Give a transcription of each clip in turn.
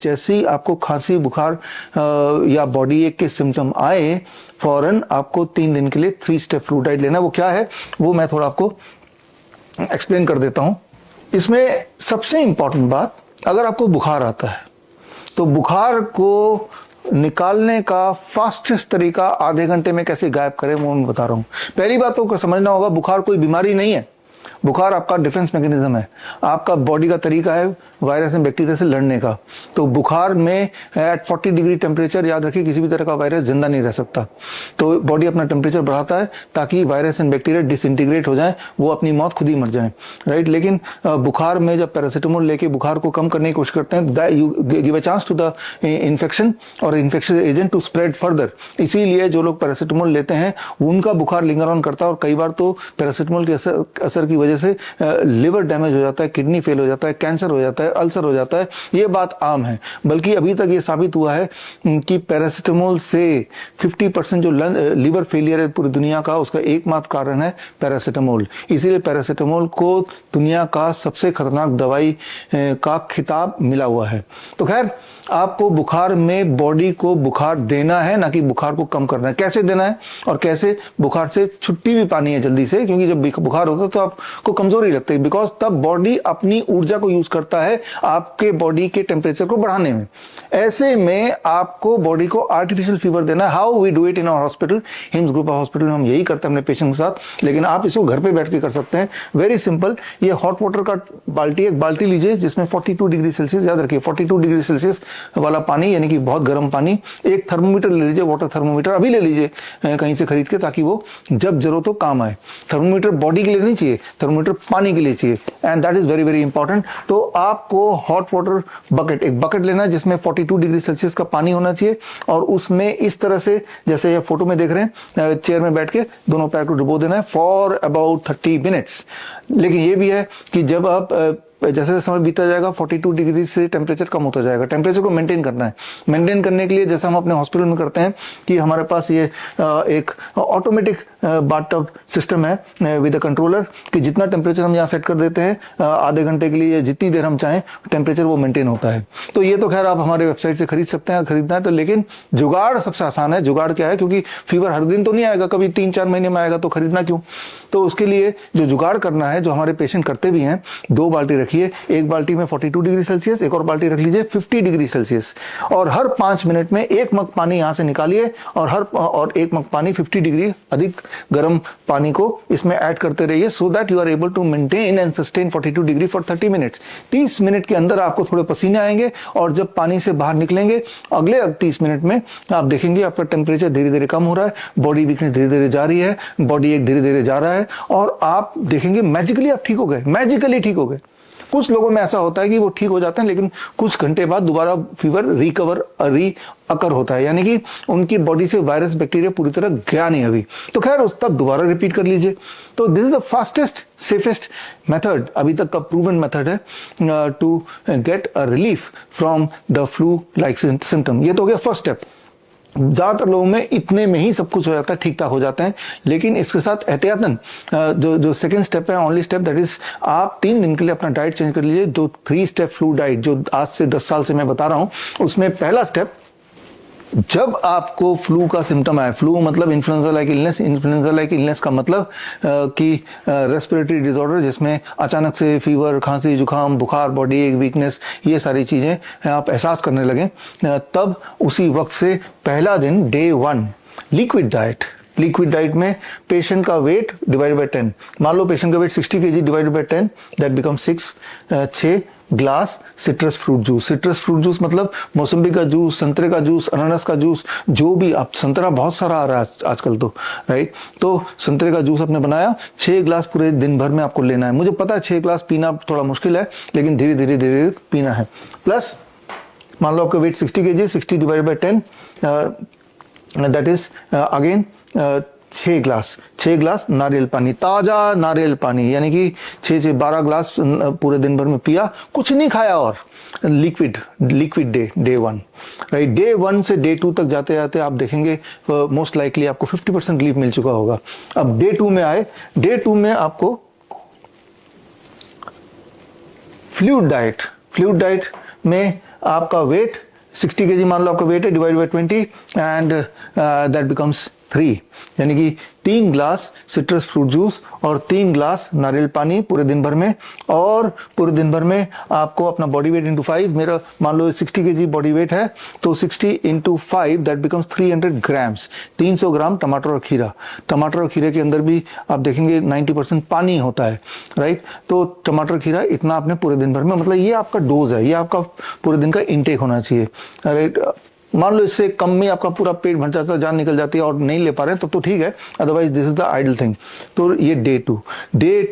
जैसे ही आपको खांसी बुखार या बॉडी एक के सिम्टम आए, फौरन आपको 3 दिन के लिए 3 स्टेप फ्लू डाइट लेना। वो क्या है वो मैं थोड़ा आपको एक्सप्लेन कर देता हूं। इसमें सबसे इंपॉर्टेंट बात, अगर आपको बुखार आता है तो बुखार को निकालने का फास्टेस्ट तरीका आधे घंटे में कैसे गायब करें वो मैं बता रहा हूं। पहली बात तो समझना होगा, बुखार कोई बीमारी नहीं है, बुखार आपका डिफेंस मैकेनिज्म है, आपका बॉडी का तरीका है वायरस एंड बैक्टीरिया से लड़ने का। तो बुखार में एट 40 डिग्री टेम्परेचर, याद रखिए किसी भी तरह का वायरस जिंदा नहीं रह सकता, तो बॉडी अपना टेम्परेचर बढ़ाता है ताकि वायरस एंड बैक्टीरिया डिसइंटीग्रेट हो जाए, वो अपनी मौत खुद ही मर जाए, राइट। लेकिन बुखार में जब पैरासिटामोल लेके बुखार को कम करने की कोशिश करते हैं, you give a chance to the infection और infectious agent to spread further. इसीलिए जो लोग पैरासिटामोल लेते हैं उनका बुखार लिंगर ऑन करता है, और कई बार तो पैरासिटामोल के असर की वजह से लिवर डैमेज हो जाता है, किडनी फेल हो जाता है, कैंसर हो जाता है, अल्सर हो जाता है। ये बात आम है, बल्कि अभी तक ये साबित हुआ है कि पैरासिटामोल से 50% जो लिवर फेलियर है पूरी दुनिया का, उसका एकमात्र कारण है पैरासिटामोल। इसीलिए पैरासिटामोल को दुनिया का सबसे खतरनाक दवाई का खिताब मिला हुआ है। तो खैर, आपको बुखार में बॉडी को बुखार देना है, ना कि बुखार को कम करना है। कैसे देना है और कैसे बुखार से छुट्टी भी पानी है जल्दी से, क्योंकि जब बुखार होता है तो आपको कमजोरी लगती है, बिकॉज तब बॉडी अपनी ऊर्जा को यूज करता है आपके बॉडी के टेम्परेचर को बढ़ाने में। ऐसे में आपको बॉडी को आर्टिफिशियल फीवर देना है। How we do it in our hospital, HIIMS group hospital में हम यही करते हैं अपने पेशेंट के साथ, लेकिन आप इसको घर पे बैठ के कर सकते हैं। वेरी सिंपल, ये हॉट वाटर का बाल्टी, एक बाल्टी लीजिए जिसमें 42 डिग्री सेल्सियस, याद रखिए 42 डिग्री सेल्सियस वाला पानी, यानी कि बहुत गर्म पानी। एक थर्मोमीटर ले लीजिए, वाटर थर्मोमीटर, अभी ले लीजिए कहीं से खरीद के, ताकि वो जब जरूरत हो काम आए। थर्मोमीटर बॉडी के लिए नहीं चाहिए, थर्मोमीटर पानी के लिए चाहिए, and that is very very important. तो आपको हॉट वाटर बकेट, एक बकेट लेना है जिसमें 42 डिग्री सेल्सियस का पानी होना चाहिए, और उसमें इस तरह से जैसे ये फोटो में देख रहे हैं, चेयर में बैठ के दोनों पैर को डुबो देना है फॉर अबाउट 30 मिनट्स। लेकिन ये भी है कि जब आप जैसे जैसे समय बीता जाएगा 42 डिग्री से टेम्परेचर कम होता जाएगा। टेम्परेचर को मेंटेन करना है। मेंटेन करने के लिए जैसा हम अपने हॉस्पिटल में करते हैं कि हमारे पास ये एक ऑटोमेटिक बाथटब सिस्टम है विद अ कंट्रोलर, कि जितना टेम्परेचर हम यहाँ सेट कर देते हैं आधे घंटे के लिए, जितनी देर हम चाहें टेम्परेचर वो मेंटेन होता है। तो ये तो खैर आप हमारे वेबसाइट से खरीद सकते हैं, खरीदना है तो। लेकिन जुगाड़ सबसे आसान है। जुगाड़ क्या है, क्योंकि फीवर हर दिन तो नहीं आएगा, कभी 3-4 महीने में आएगा, तो खरीदना क्यों। तो उसके लिए जो जुगाड़ करना है, जो हमारे पेशेंट करते भी हैं, 2 बाल्टी रखिए, एक बाल्टी में 42 डिग्री सेल्सियस, एक और बाल्टी रख लीजिए 50 डिग्री सेल्सियस, और हर 5 मिनट में एक मग पानी यहां से निकालिए, और एक मग पानी 50 डिग्री अधिक गर्म पानी को इसमें ऐड करते रहिए, so that you are able to maintain and sustain 42 degree for 30 minutes. 30 minute के अंदर आपको थोड़े पसीने आएंगे, और जब पानी से बाहर निकलेंगे अगले 30 मिनट में आप देखेंगे आपका टेम्परेचर धीरे धीरे कम हो रहा है, बॉडी वीकनेस धीरे धीरे जा रही है, बॉडी एक धीरे धीरे जा रहा है, और आप देखेंगे मैजिकली आप ठीक हो गए, मैजिकली ठीक हो गए। कुछ लोगों में ऐसा होता है कि वो ठीक हो जाते हैं, लेकिन कुछ घंटे बाद दोबारा फीवर रीअकर होता है, यानी कि उनकी बॉडी से वायरस बैक्टीरिया पूरी तरह गया नहीं अभी। तो खैर उस तब दोबारा रिपीट कर लीजिए। तो this is the fastest safest method, अभी तक का प्रूवन मेथड है to get a relief from the flu like symptom. ये तो हो गया फर्स्ट स्टेप। ज्यादातर लोगों में इतने में ही सब कुछ हो जाता है, ठीक ठाक हो जाते हैं। लेकिन इसके साथ एहतियातन जो सेकंड स्टेप है, ओनली स्टेप, दैट इज आप 3 दिन के लिए अपना डाइट चेंज कर लीजिए। जो 3 स्टेप फ्लू डाइट जो आज से 10 साल से मैं बता रहा हूं, उसमें पहला स्टेप, जब आपको फ्लू का सिम्टम आए, फ्लू मतलब influenza like illness, influenza like illness का मतलब कि रेस्पिरेटरी डिसऑर्डर, जिसमें अचानक से फीवर, खांसी, जुकाम, बुखार, बॉडी एक वीकनेस, ये सारी चीजें आप एहसास करने लगे, तब उसी वक्त से पहला दिन day 1 liquid diet. Liquid diet में पेशेंट का वेट डिवाइड बाय 10, मान लो पेशेंट का weight 60 kg divide by 10, that become 6 glass citrus fruit juice. Citrus fruit juice मतलब मौसम्बी का जूस, संतरे का जूस, अनानास का जूस, जो भी आप, संतरा बहुत सारा आ रहा है आजकल तो, राइट। तो संतरे का जूस आपने बनाया, 6 ग्लास पूरे दिन भर में आपको लेना है। मुझे पता है 6 ग्लास पीना थोड़ा मुश्किल है, लेकिन धीरे धीरे धीरे पीना है। प्लस मान लो आपका weight 60 kg, 60 divide by 10, that is again 6 glass नारियल पानी, ताजा नारियल पानी, यानी कि 6 से 12 ग्लास पूरे दिन भर में पिया, कुछ नहीं खाया। और लिक्विड डे 1, राइट। डे 1 से डे 2 तक जाते जाते आप देखेंगे मोस्ट लाइकली आपको 50% रिलीफ मिल चुका होगा। अब डे 2 में आए, डे 2 में आपको फ्लूइड डाइट में आपका वेट 60 kg मान लो आपका वेट है, divide by 20 and that becomes 3, यानी कि 3 ग्लास सिट्रस फ्रूट जूस और 3 ग्लास नारियल पानी पूरे दिन भर में। और पूरे दिन भर में आपको अपना बॉडी वेट इंटू 5, मेरा मान लो 60 kg बॉडी वेट है, तो 60 इंटू 5 दैट बिकम्स 300 ग्राम्स, 300 ग्राम टमाटर और खीरा। टमाटर और खीरे के अंदर भी आप देखेंगे 90% पानी होता है, राइट। तो टमाटर खीरा इतना आपने पूरे दिन भर में, मतलब ये आपका डोज है, ये आपका पूरे दिन का इनटेक होना चाहिए, राइट। मान लो इससे कम में आपका पूरा पेट भर जाता है, जान निकल जाती है और नहीं ले पा रहे हैं तब तो ठीक है, otherwise this is the ideal thing. तो ये डे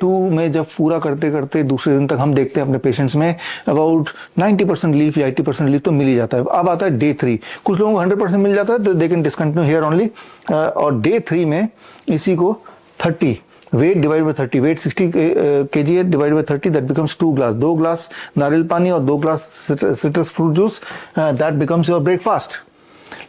टू में जब पूरा करते करते दूसरे दिन तक हम देखते हैं अपने पेशेंट्स में अबाउट 90% रिलीफ या 80% रिलीफ तो मिल ही जाता है। अब आता है डे 3, कुछ लोगों को 100% मिल जाता है तो they can discontinue here only. और डे 3 में इसी को 30 weight divide by 30, weight 60 kg है, divide by 30 that becomes 2 glass, 2 glass नारियल पानी और 2 glass citrus fruit juice, that becomes your breakfast.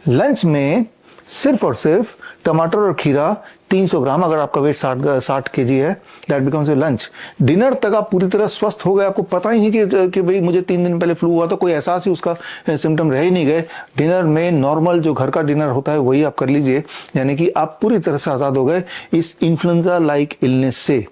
Lunch में सिर्फ और सिर्फ टमाटर और खीरा 300 ग्राम, अगर आपका वेट 60 kg है, that becomes your lunch. Dinner तक आप पूरी तरह स्वस्थ हो गए, आपको पता ही नहीं कि भाई मुझे 3 दिन पहले फ्लू हुआ था, कोई एहसास ही उसका सिम्टम रह ही नहीं गए। डिनर में नॉर्मल जो घर का डिनर होता है वही आप कर लीजिए, यानी कि आप पूरी तरह से आजाद हो गए इस इन्फ्लुएंजा लाइक इलनेस से।